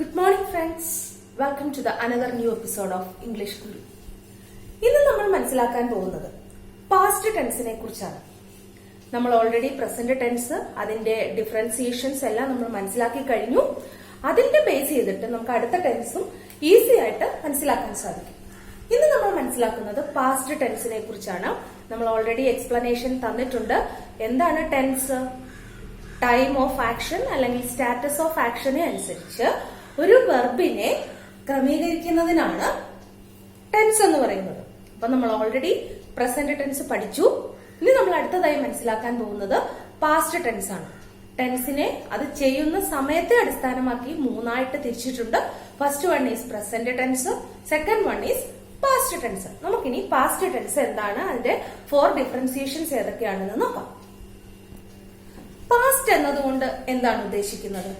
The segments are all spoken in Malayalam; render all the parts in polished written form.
Good morning friends. Welcome to the another new episode of English Guru. ഇന്ന് നമ്മൾ മനസ്സിലാക്കാൻ പോകുന്നത് പാസ്റ്റ് ടെൻസിനെ കുറിച്ചാണ്. നമ്മൾ ഓൾറെഡി പ്രസന്റ് ടെൻസ് അതിന്റെ ഡിഫറൻസിയേഷൻസ് എല്ലാം നമ്മൾ മനസ്സിലാക്കി കഴിഞ്ഞു. അതിന്റെ ബേസ് ചെയ്തിട്ട് നമുക്ക് അടുത്ത ടെൻസും ഈസി ആയിട്ട് മനസ്സിലാക്കാൻ സാധിക്കും. ഇന്ന് നമ്മൾ മനസ്സിലാക്കുന്നത് പാസ്റ്റ് ടെൻസിനെ കുറിച്ചാണ്. നമ്മൾ ഓൾറെഡി എക്സ്പ്ലനേഷൻ തന്നിട്ടുണ്ട്. എന്താണ് ടെൻസ്? ടൈം ഓഫ് ആക്ഷൻ അല്ലെങ്കിൽ സ്റ്റാറ്റസ് ഓഫ് ആക്ഷനെ അനുസരിച്ച് ഒരു വെർബിനെ ക്രമീകരിക്കുന്നതിനാണ് ടെൻസ് എന്ന് പറയുന്നത്. അപ്പൊ നമ്മൾ ഓൾറെഡി പ്രസന്റ് ടെൻസ് പഠിച്ചു. ഇനി നമ്മൾ അടുത്തതായി മനസ്സിലാക്കാൻ പോകുന്നത് പാസ്റ്റ് ടെൻസ് ആണ്. ടെൻസിനെ അത് ചെയ്യുന്ന സമയത്തെ അടിസ്ഥാനമാക്കി മൂന്നായിട്ട് തിരിച്ചിട്ടുണ്ട്. First one is present tense, second one is past tense. നമുക്കിനി പാസ്റ്റ് ടെൻസ് എന്താണ്, അതിന്റെ 4 ഡിഫറൻസിയേഷൻസ് ഏതൊക്കെയാണെന്ന് നോക്കാം. പാസ്റ്റ് എന്നതുകൊണ്ട് എന്താണ് ഉദ്ദേശിക്കുന്നത്?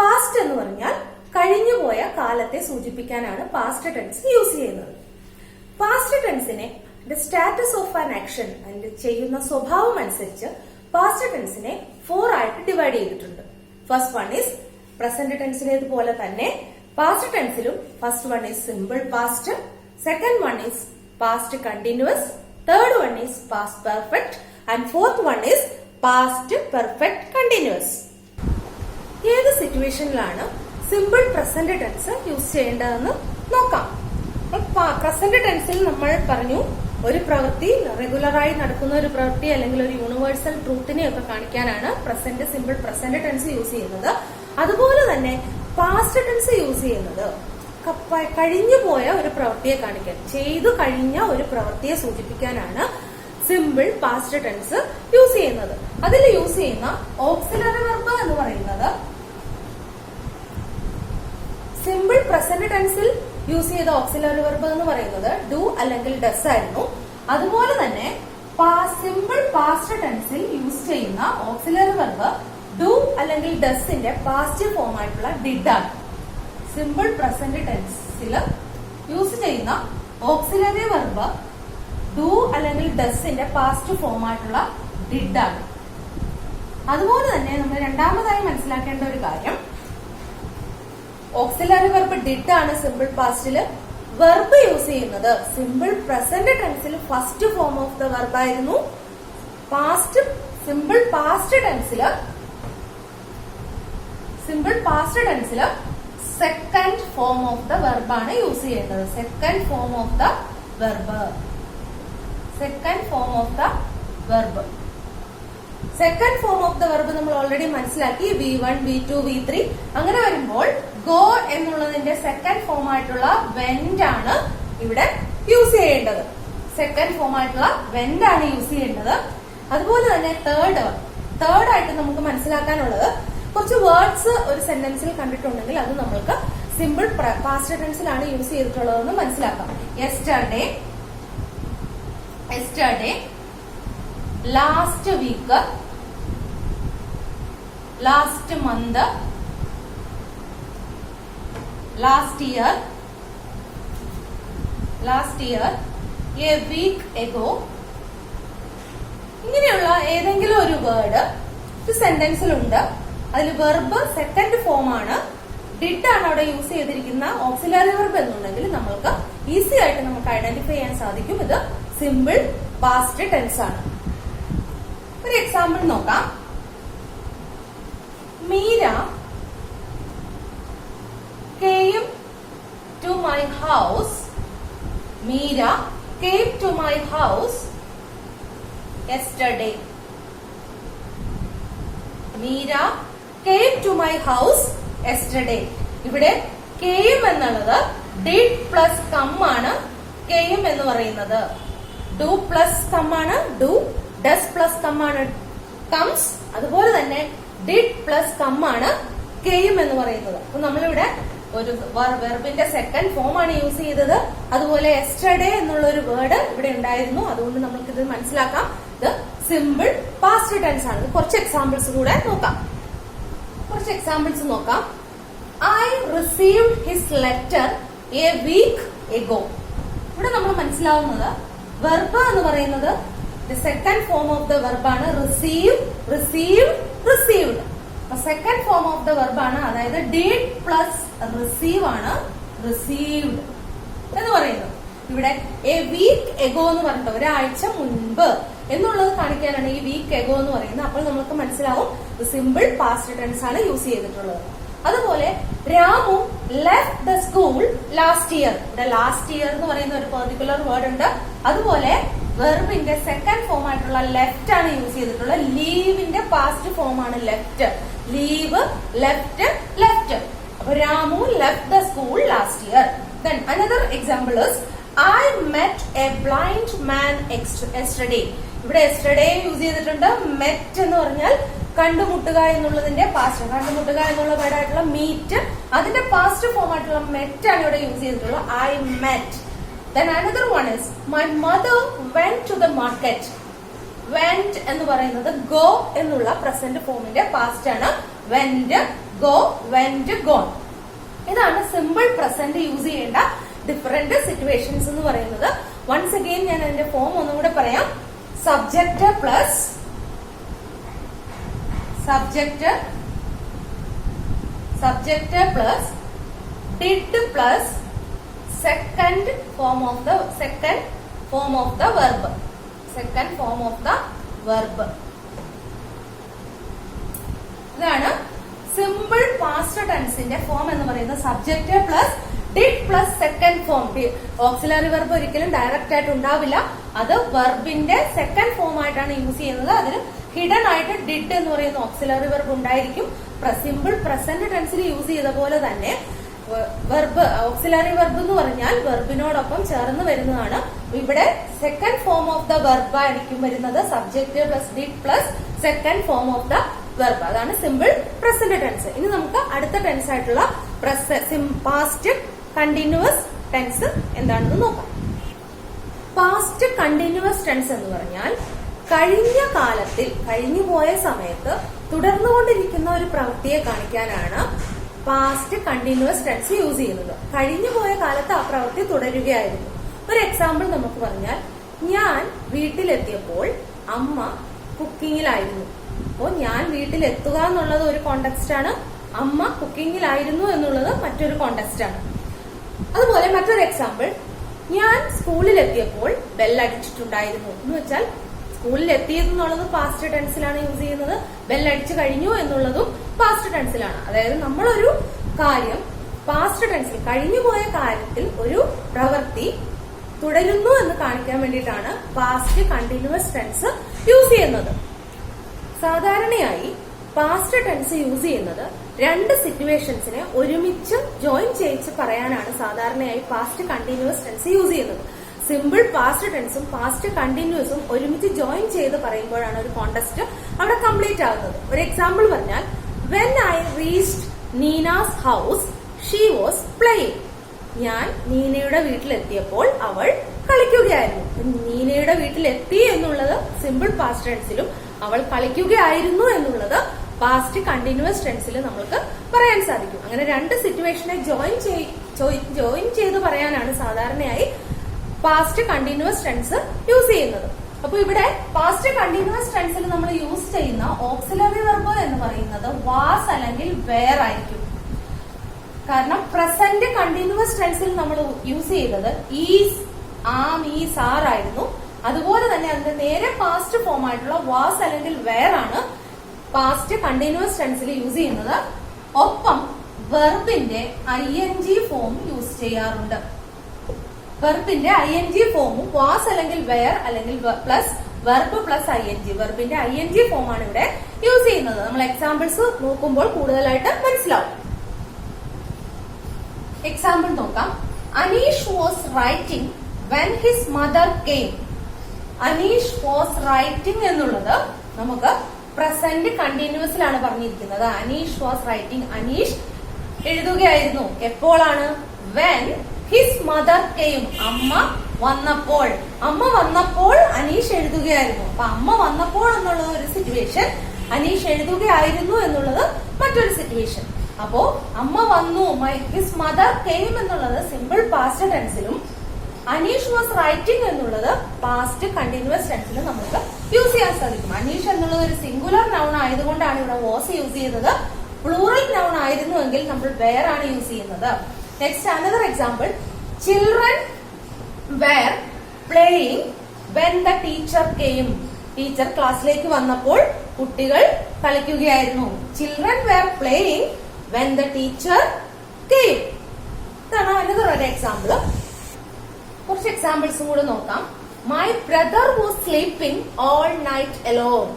പാസ്റ്റ് എന്ന് പറഞ്ഞാൽ കഴിഞ്ഞുപോയ കാലത്തെ സൂചിപ്പിക്കാനാണ് പാസ്റ്റ് ടെൻസ് യൂസ് ചെയ്യുന്നത്. പാസ്റ്റ് ടെൻസിനെ സ്റ്റാറ്റസ് ഓഫ് ആൻ ആക്ഷൻ, അതിന്റെ ചെയ്യുന്ന സ്വഭാവം അനുസരിച്ച് പാസ്റ്റ് ടെൻസിനെ 4 ആയിട്ട് ഡിവൈഡ് ചെയ്തിട്ടുണ്ട്. ഫസ്റ്റ് വൺ ഈസ് പ്രസന്റ് ടെൻസിലേതുപോലെ തന്നെ പാസ്റ്റ് ടെൻസിലും first one is simple past, second one is past continuous, third one is past perfect and fourth one is past perfect continuous. ഏത് സിറ്റുവേഷനിലാണ് സിമ്പിൾ പ്രസന്റ് ടെൻസ് യൂസ് ചെയ്യേണ്ടതെന്ന് നോക്കാം. പ്രസന്റ് ടെൻസിൽ നമ്മൾ പറഞ്ഞു, ഒരു പ്രവൃത്തി റെഗുലറായി നടക്കുന്ന ഒരു പ്രവൃത്തി അല്ലെങ്കിൽ ഒരു യൂണിവേഴ്സൽ ട്രൂത്തിനെ ഒക്കെ കാണിക്കാനാണ് present simple present tense use ചെയ്യുന്നത്. അതുപോലെ തന്നെ പാസ്റ്റ് ടെൻസ് യൂസ് ചെയ്യുന്നത് കഴിഞ്ഞുപോയ ഒരു പ്രവൃത്തിയെ കാണിക്കാൻ, ചെയ്തു കഴിഞ്ഞ ഒരു പ്രവൃത്തിയെ സൂചിപ്പിക്കാനാണ് സിമ്പിൾ പാസ്റ്റ് ടെൻസ് യൂസ് ചെയ്യുന്നത്. അതിൽ യൂസ് ചെയ്യുന്ന ഓക്സിലറി വെർബ് എന്ന് പറയുന്നത് സിമ്പിൾ പ്രസന്റ് ടെൻസിൽ യൂസ് ചെയ്ത ഓക്സിലറി വെർബ് എന്ന് പറയുന്നത് ഡു അല്ലെങ്കിൽ ഡസ് ആയിരുന്നു. അതുപോലെ തന്നെ സിമ്പിൾ പാസ്റ്റ് ടെൻസിൽ യൂസ് ചെയ്യുന്ന ഓക്സിലറി വെർബ് ഡു അല്ലെങ്കിൽ ഡസിന്റെ പാസ്റ്റ് ഫോം ആയിട്ടുള്ള ഡിഡ് ആണ്. സിമ്പിൾ പ്രസന്റ് ടെൻസിൽ യൂസ് ചെയ്യുന്ന ഓക്സിലറി വെർബ് ഡു അല്ലെങ്കിൽ ഡസിന്റെ പാസ്റ്റ് ഫോം ആയിട്ടുള്ള ഡിഡ് ആണ്. അതുപോലെ തന്നെ നമ്മൾ രണ്ടാമതായി മനസ്സിലാക്കേണ്ട ഒരു കാര്യം, ഓക്സിലറി വെർബ് ഡിഡ് ആണ് സിമ്പിൾ പാസ്റ്റില്. വെർബ് യൂസ് ചെയ്യുന്നത് സിമ്പിൾ പ്രസന്റ് ടെൻസിൽ first form of the verb ആയിരുന്നു. സിമ്പിൾ പാസ്റ്റ് ടെൻസില് second form of the verb ആണ് യൂസ് ചെയ്യുന്നത്. Second form of the verb നമ്മൾ ഓൾറെഡി മനസ്സിലാക്കി. V1, V2, V3 അങ്ങനെ വരുമ്പോൾ ഗോ എന്നുള്ളതിന്റെ സെക്കൻഡ് ഫോം ആയിട്ടുള്ള വെന്റ് ആണ് ഇവിടെ യൂസ് ചെയ്യേണ്ടത്. അതുപോലെ തന്നെ തേർഡ് ആയിട്ട് നമുക്ക് മനസ്സിലാക്കാനുള്ളത്, കുറച്ച് വേർഡ്സ് ഒരു സെന്റൻസിൽ കണ്ടിട്ടുണ്ടെങ്കിൽ അത് നമ്മൾക്ക് സിമ്പിൾ പാസ്റ്റ് ടെൻസിലാണ് യൂസ് ചെയ്തിട്ടുള്ളതെന്ന് മനസ്സിലാക്കാം. Yesterday, last week, last month, last year, a week ago. ഇങ്ങനെയുള്ള ഏതെങ്കിലും ഒരു വേർഡ് ഒരു സെന്റൻസിലുണ്ട്. അതിൽ വെർബ് സെക്കൻഡ് ഫോം ആണ്, ഡിഡ് ആണ് അവിടെ യൂസ് ചെയ്തിരിക്കുന്ന ഓക്സിലറി വെർബ് എന്നുണ്ടെങ്കിൽ നമ്മൾക്ക് ഈസി ആയിട്ട് നമുക്ക് ഐഡന്റിഫൈ ചെയ്യാൻ സാധിക്കും ഇത് സിമ്പിൾ പാസ്റ്റ് ടെൻസ് ആണ്. ഒരു എക്സാമ്പിൾ നോക്കാം. Meera came to my house yesterday. ഇവിടെ came എന്നുള്ളത് did പ്ലസ് come ആണ്. came എന്ന് പറയുന്നത് do പ്ലസ് come ആണ്, do does പ്ലസ് come ആണ് comes. അതുപോലെ തന്നെ did പ്ലസ് come ആണ് came എന്ന് പറയുന്നത്. അപ്പൊ നമ്മളിവിടെ ഒരു വെർബിന്റെ സെക്കൻഡ് ഫോം ആണ് യൂസ് ചെയ്തത്. അതുപോലെ യെസ്റ്റർഡേ എന്നുള്ള ഒരു വേർഡ് ഇവിടെ ഉണ്ടായിരുന്നു. അതുകൊണ്ട് നമുക്ക് ഇത് മനസ്സിലാക്കാം, ഇത് സിമ്പിൾ പാസ്റ്റ് ടെൻസ് ആണ്. കുറച്ച് എക്സാമ്പിൾസ് കൂടെ നോക്കാം. I received his letter a week ago. ഇവിടെ നമ്മൾ മനസ്സിലാവുന്നത് വെർബ് എന്ന് പറയുന്നത് സെക്കൻഡ് ഫോം ഓഫ് ദ വെർബാണ്. received. Second form of the verb ആണ്, അതായത് ഡിഡ് പ്ലസ് റിസീവ് ആണ് റിസീവ്ഡ് എന്ന് പറയുന്നത്. ഇവിടെ എ വീക്ക് എഗോ എന്ന് പറഞ്ഞിട്ട് ഒരാഴ്ച മുൻപ് എന്നുള്ളത് കാണിക്കാനാണ് ഈ വീക്ക് എഗോ എന്ന് പറയുന്നത്. അപ്പോൾ നമുക്ക് മനസ്സിലാവും സിമ്പിൾ പാസ്റ്റ് ടെൻസ് ആണ് യൂസ് ചെയ്തിട്ടുള്ളത്. അതുപോലെ Ramu left the school last year. ഇവിടെ ലാസ്റ്റ് ഇയർ എന്ന് പറയുന്ന ഒരു പെർട്ടിക്കുലർ വേർഡ് ഉണ്ട്. അതുപോലെ വെർബിന്റെ സെക്കൻഡ് ഫോം ആയിട്ടുള്ള ലെഫ്റ്റ് ആണ് യൂസ് ചെയ്തിട്ടുള്ളത്. ലീവിന്റെ പാസ്റ്റ് ഫോം ആണ് ലെഫ്റ്റ്. Leave, left, left. അപ്പൊ Ramu left the school last year. Then another example is I met a blind man yesterday. ഇവിടെ yesterday യൂസ് ചെയ്തിട്ടുണ്ട്. met എന്ന് പറഞ്ഞാൽ കണ്ടുമുട്ടുക എന്നുള്ളതിന്റെ പാസ്റ്റ്. കണ്ടുമുട്ടുക എന്നുള്ള വേർഡായിട്ടുള്ള മീറ്റ്, അതിന്റെ പാസ്റ്റ് ഫോം ആയിട്ടുള്ള met ആണ് ഇവിടെ യൂസ് ചെയ്തിട്ടുള്ളത്. I met. Then another one is my mother went to the market. went എന്ന് പറയുന്നത് go എന്നുള്ള പ്രസന്റ് ഫോമിന്റെ പാസ്റ്റ് ആണ്. went, go, went, gone. ഇതാണ് സിമ്പിൾ പ്രസന്റ് യൂസ് ചെയ്യേണ്ട ഡിഫറെന്റ് സിറ്റുവേഷൻസ് എന്ന് പറയുന്നത്. വൺസ് അഗെയിൻ ഞാൻ അതിന്റെ ഫോം ഒന്നും കൂടെ പറയാം. Subject plus did plus second form of the verb. ഇതാണ് സിമ്പിൾ പാസ്റ്റ് ടെൻസിന്റെ ഫോം എന്ന് പറയുന്നത്. Subject plus did plus second form. Auxiliary verb ഒരിക്കലും ഡയറക്റ്റ് ആയിട്ട് ഉണ്ടാവില്ല. അത് വെർബിന്റെ സെക്കൻഡ് ഫോം ആയിട്ടാണ് യൂസ് ചെയ്യുന്നത്. അതിന് ഹിഡൻ ആയിട്ട് ഡിഡ് എന്ന് പറയുന്ന ഓക്സിലറി വെർബ് ഉണ്ടായിരിക്കും. സിമ്പിൾ പ്രസന്റ് ടെൻസിൽ യൂസ് ചെയ്ത പോലെ തന്നെ വെർബ് ഓക്സിലറി വെർബ് എന്ന് പറഞ്ഞാൽ വെർബിനോടൊപ്പം ചേർന്ന് വരുന്നതാണ്. ഇവിടെ second form of the verb ആയിരിക്കും വരുന്നത്. Subject plus did plus second form of the verb. അതാണ് സിമ്പിൾ പ്രസന്റ് ടെൻസ്. ഇനി നമുക്ക് അടുത്ത ടെൻസ് ആയിട്ടുള്ള പാസ്റ്റ് കണ്ടിന്യൂസ് ടെൻസ് എന്താണെന്ന് നോക്കാം. പാസ്റ്റ് കണ്ടിന്യൂസ് ടെൻസ് എന്ന് പറഞ്ഞാൽ കഴിഞ്ഞ കാലത്തിൽ, കഴിഞ്ഞുപോയ സമയത്ത് തുടർന്നുകൊണ്ടിരിക്കുന്ന ഒരു പ്രവൃത്തിയെ കാണിക്കാനാണ് പാസ്റ്റ് കണ്ടിന്യൂസ് ടെൻസ് യൂസ് ചെയ്യുന്നത്. കഴിഞ്ഞുപോയ കാലത്ത് ആ പ്രവൃത്തി തുടരുകയായിരുന്നു. ഒരു എക്സാമ്പിൾ നമുക്ക് പറഞ്ഞാൽ, ഞാൻ വീട്ടിലെത്തിയപ്പോൾ അമ്മ കുക്കിങ്ങിലായിരുന്നു. അപ്പോൾ ഞാൻ വീട്ടിലെത്തുക എന്നുള്ളത് ഒരു കോണ്ടെക്സ്റ്റ് ആണ്. അമ്മ കുക്കിങ്ങിലായിരുന്നു എന്നുള്ളത് മറ്റൊരു കോണ്ടെക്സ്റ്റ് ആണ്. അതുപോലെ മറ്റൊരു എക്സാമ്പിൾ, ഞാൻ സ്കൂളിലെത്തിയപ്പോൾ ബെല്ലടിച്ചിട്ടുണ്ടായിരുന്നു എന്ന് വെച്ചാൽ സ്കൂളിൽ എത്തിയതെന്നുള്ളത് പാസ്റ്റ് ടെൻസിലാണ് യൂസ് ചെയ്യുന്നത്. ബെല്ലടിച്ചു കഴിഞ്ഞു എന്നുള്ളതും പാസ്റ്റ് ടെൻസിലാണ്. അതായത് നമ്മളൊരു കാര്യം പാസ്റ്റ് ടെൻസിൽ, കഴിഞ്ഞുപോയ കാര്യത്തിൽ ഒരു പ്രവൃത്തി തുടരുന്നു എന്ന് കാണിക്കാൻ വേണ്ടിയിട്ടാണ് പാസ്റ്റ് കണ്ടിന്യൂസ് ടെൻസ് യൂസ് ചെയ്യുന്നത്. സാധാരണയായി പാസ്റ്റ് ടെൻസ് യൂസ് ചെയ്യുന്നത് രണ്ട് സിറ്റുവേഷൻസിനെ ഒരുമിച്ച് ജോയിൻ ചെയ്യിച്ച് പറയാനാണ് സാധാരണയായി പാസ്റ്റ് കണ്ടിന്യൂസ് ടെൻസ് യൂസ് ചെയ്യുന്നത്. സിമ്പിൾ പാസ്റ്റ് ടെൻസും പാസ്റ്റ് കണ്ടിന്യൂസും ഒരുമിച്ച് ജോയിൻ ചെയ്ത് പറയുമ്പോഴാണ് ഒരു കോണ്ടെക്സ്റ്റ് അവിടെ കംപ്ലീറ്റ് ആകുന്നത്. ഒരു എക്സാമ്പിൾ പറഞ്ഞാൽ, when I reached നീനാസ് house she was playing. ഞാൻ നീനയുടെ വീട്ടിലെത്തിയപ്പോൾ അവൾ കളിക്കുകയായിരുന്നു. നീനയുടെ വീട്ടിലെത്തി എന്നുള്ളത് സിമ്പിൾ പാസ്റ്റ് ടെൻസിലും അവൾ കളിക്കുകയായിരുന്നു എന്നുള്ളത് പാസ്റ്റ് കണ്ടിന്യൂസ് ടെൻസിൽ നമുക്ക് പറയാൻ സാധിക്കും. അങ്ങനെ രണ്ട് സിറ്റുവേഷനെ ജോയിൻ ചെയ്ത് പറയാനാണ് സാധാരണയായി പാസ്റ്റ് കണ്ടിന്യൂസ് ടെൻസ് യൂസ് ചെയ്യുന്നത്. അപ്പൊ ഇവിടെ പാസ്റ്റ് കണ്ടിന്യൂസ് ടെൻസിൽ നമ്മൾ യൂസ് ചെയ്യുന്ന ഓക്സിലറി വെർബ് എന്ന് പറയുന്നത് വാസ് അല്ലെങ്കിൽ വേർ ആയിരിക്കും. കാരണം പ്രസന്റ് കണ്ടിന്യൂസ് ടെൻസിൽ നമ്മൾ യൂസ് ചെയ്തത് ഈസ്, ആം, ഈസ്, ആർ ആയിരുന്നു. അതുപോലെ തന്നെ അതിന്റെ നേരെ പാസ്റ്റ് ഫോം ആയിട്ടുള്ള വാസ് അല്ലെങ്കിൽ വേർ ആണ് പാസ്റ്റ് കണ്ടിന്യൂസ് ടെൻസിൽ യൂസ് ചെയ്യുന്നത്. ഒപ്പം വെർബിന്റെ ING ഫോം യൂസ് ചെയ്യാറുണ്ട്. വെർബിന്റെ ING ഫോമും വാസ് അല്ലെങ്കിൽ വേർ അല്ലെങ്കിൽ plus verb plus ING, വെർബിന്റെ ING form ആണ് ഇവിടെ യൂസ് ചെയ്യുന്നത്. നമ്മൾ എക്സാമ്പിൾസ് നോക്കുമ്പോൾ കൂടുതലായിട്ട് മനസ്സിലാവും. എക്സാമ്പിൾ നോക്കാം. Aneesh was writing when his mother came. Aneesh was writing എന്നുള്ളത് നമുക്ക് പ്രസന്റ് കണ്ടിന്യൂസിലാണ് പറഞ്ഞിരിക്കുന്നത്. അനീഷ് വാസ് റൈറ്റിംഗ്, അനീഷ് എഴുതുകയായിരുന്നു. എപ്പോഴാണ്? വെൻ ഹിസ് മദർ കെയിം, അമ്മ വന്നപ്പോൾ. അമ്മ വന്നപ്പോൾ അനീഷ് എഴുതുകയായിരുന്നു. അപ്പൊ അമ്മ വന്നപ്പോൾ എന്നുള്ളത് ഒരു സിറ്റുവേഷൻ, അനീഷ് എഴുതുകയായിരുന്നു എന്നുള്ളത് മറ്റൊരു സിറ്റുവേഷൻ. അപ്പോ അമ്മ വന്നു, ഹിസ് മദർ കെയിം എന്നുള്ളത് സിമ്പിൾ പാസ്റ്റ് ടെൻസിലും അനീഷ് വാസ് റൈറ്റിംഗ് എന്നുള്ളത് പാസ്റ്റ് കണ്ടിന്യൂസ് ടെൻസിൽ നമുക്ക് യൂസ് ചെയ്യാൻ സാധിക്കും. അനീഷ് എന്നുള്ളത് ഒരു സിംഗുലർ നൗൺ ആയതുകൊണ്ടാണ് ഇവിടെ വാസ് യൂസ് ചെയ്യുന്നത്. പ്ലൂറൽ നൗൺ ആയിരുന്നുവെങ്കിൽ നമ്മൾ വേർ ആണ് യൂസ് ചെയ്യുന്നത്. Next another example, children were playing when the teacher came. Teacher ക്ലാസ്സിലേക്ക് വന്നപ്പോൾ കുട്ടികൾ കളിക്കുകയായിരുന്നു. Children were playing when the teacher came. ഇതാണ് അനദർ ഒരു എക്സാമ്പിൾ. കുറച്ച് എക്സാമ്പിൾസും കൂടെ നോക്കാം. My brother was sleeping all night alone.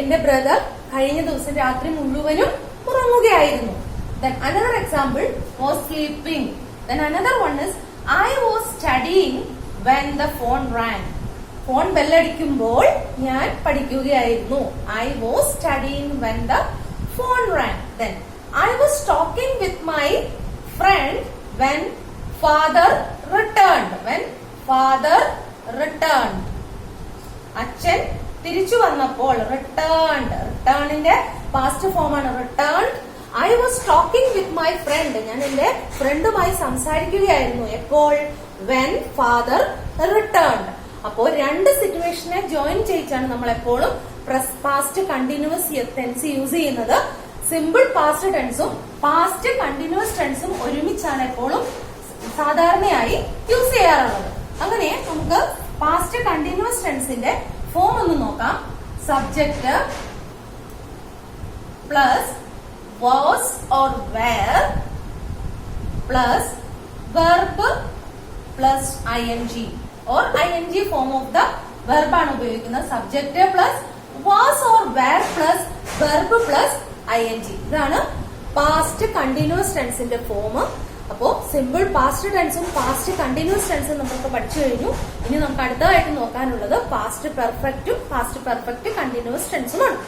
എന്റെ ബ്രദർ കഴിഞ്ഞ ദിവസം രാത്രി മുഴുവനും ഉറങ്ങുകയായിരുന്നു. Then another example was sleeping. Then another one is I was studying when the phone rang. Phone ബെല്ലടിക്കുമ്പോൾ ഞാൻ പഠിക്കുകയായിരുന്നു. I was studying when the phone rang. Then I was talking with my friend when father returned. When father returned. അച്ഛൻ തിരിച്ചു വന്നപ്പോൾ returned. റിട്ടേണിന്റെ പാസ്റ്റ് ഫോം ആണ് returned. I was talking with my friend. ഞാൻ എന്റെ ഫ്രണ്ടുമായി സംസാരിക്കുകയായിരുന്നു. എപ്പോൾ? when father returned. അപ്പോൾ രണ്ട് സിറ്റുവേഷനെ ജോയിൻ ചെയ്യിച്ചാണ് നമ്മൾ എപ്പോഴും പാസ്റ്റ് കണ്ടിന്യൂസ് ടെൻസ് യൂസ് ചെയ്യുന്നത്. സിമ്പിൾ പാസ്റ്റ് ടെൻസും പാസ്റ്റ് കണ്ടിന്യൂസ് ടെൻസും ഒരുമിച്ചാണ് എപ്പോഴും സാധാരണയായി യൂസ് ചെയ്യാറുള്ളത്. അങ്ങനെ നമുക്ക് പാസ്റ്റ് കണ്ടിന്യൂസ് ടെൻസിന്റെ ഫോം ഒന്ന് നോക്കാം. Subject plus was or were plus verb plus ing or ing form of the verb ആണ് ഉപയോഗിക്കുന്നത്. Subject plus was or were plus verb plus ing. ഇതാണ് പാസ്റ്റ് കണ്ടിന്യൂസ് ടെൻസിന്റെ ഫോം. അപ്പോ സിമ്പിൾ പാസ്റ്റ് ടെൻസും പാസ്റ്റ് കണ്ടിന്യൂസ് ടെൻസും നമുക്ക് പഠിച്ചു കഴിഞ്ഞു. ഇനി നമുക്ക് അടുത്തതായിട്ട് നോക്കാനുള്ളത് പാസ്റ്റ് പെർഫെക്റ്റും പാസ്റ്റ് പെർഫെക്റ്റ് കണ്ടിന്യൂസ് ടെൻസുമാണ്.